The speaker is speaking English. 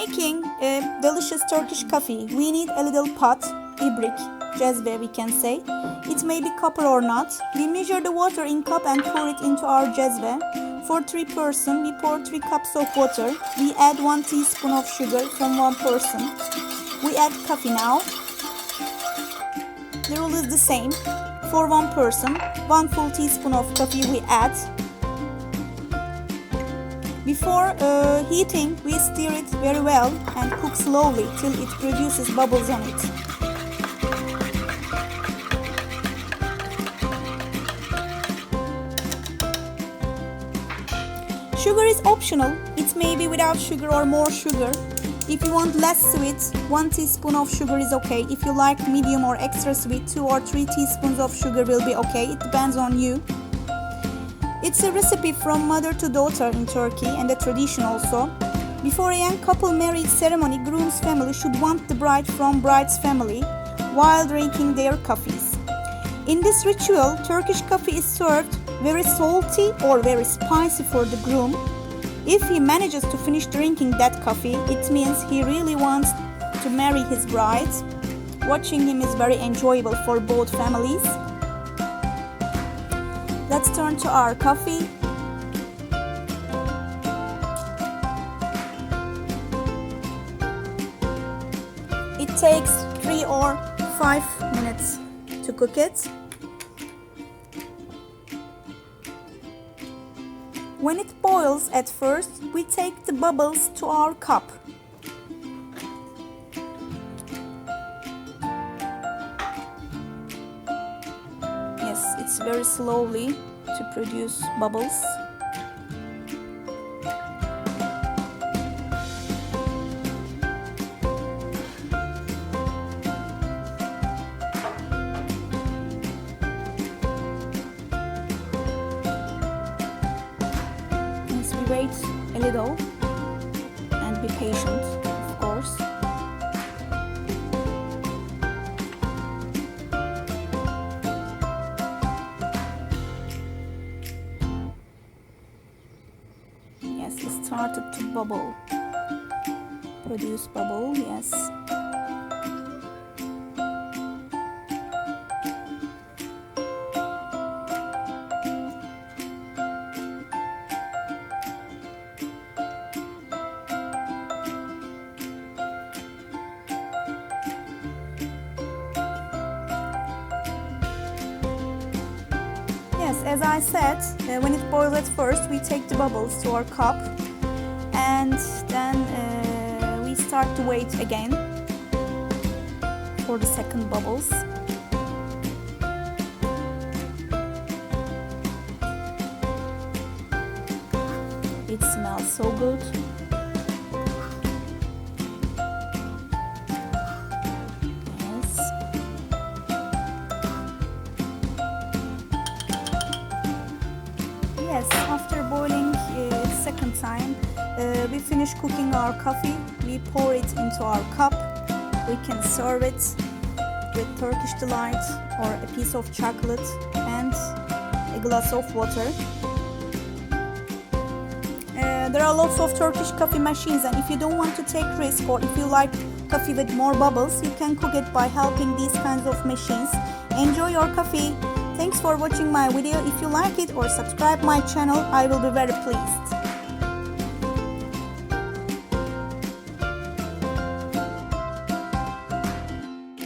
making a delicious Turkish coffee, we need a little pot, ibrik, cezve we can say. It may be copper or not. We measure the water in cup and pour it into our cezve. For 3 persons, we pour 3 cups of water. We add 1 teaspoon of sugar from 1 person. We add coffee now. The rule is the same. For 1 person, 1 full teaspoon of coffee we add. Before heating, we stir it very well and cook slowly till it produces bubbles on it. Sugar is optional. It may be without sugar or more sugar. If you want less sweet, 1 teaspoon of sugar is okay. If you like medium or extra sweet, 2 or 3 teaspoons of sugar will be okay. It depends on you. It's a recipe from mother to daughter in Turkey and a tradition also. Before a young couple marriage ceremony, groom's family should want the bride from bride's family while drinking their coffees. In this ritual, Turkish coffee is served very salty or very spicy for the groom. If he manages to finish drinking that coffee, it means he really wants to marry his bride. Watching him is very enjoyable for both families. Let's turn to our coffee. It takes 3 or 5 minutes to cook it. When it boils at first, we take the bubbles to our cup. Yes, it's very slowly to produce bubbles. Wait a little and be patient, of course. Yes, it started to bubble. Produce bubble, yes. Yes, as I said, when it boils at first, we take the bubbles to our cup and then we start to wait again for the second bubbles. It smells so good. Yes, after boiling second time, we finish cooking our coffee. We pour it into our cup. We can serve it with Turkish delight or a piece of chocolate and a glass of water. There are lots of Turkish coffee machines, and if you don't want to take risk or if you like coffee with more bubbles, you can cook it by helping these kinds of machines. Enjoy your coffee. Thanks for watching my video. If you like it or subscribe my channel, I will be very pleased.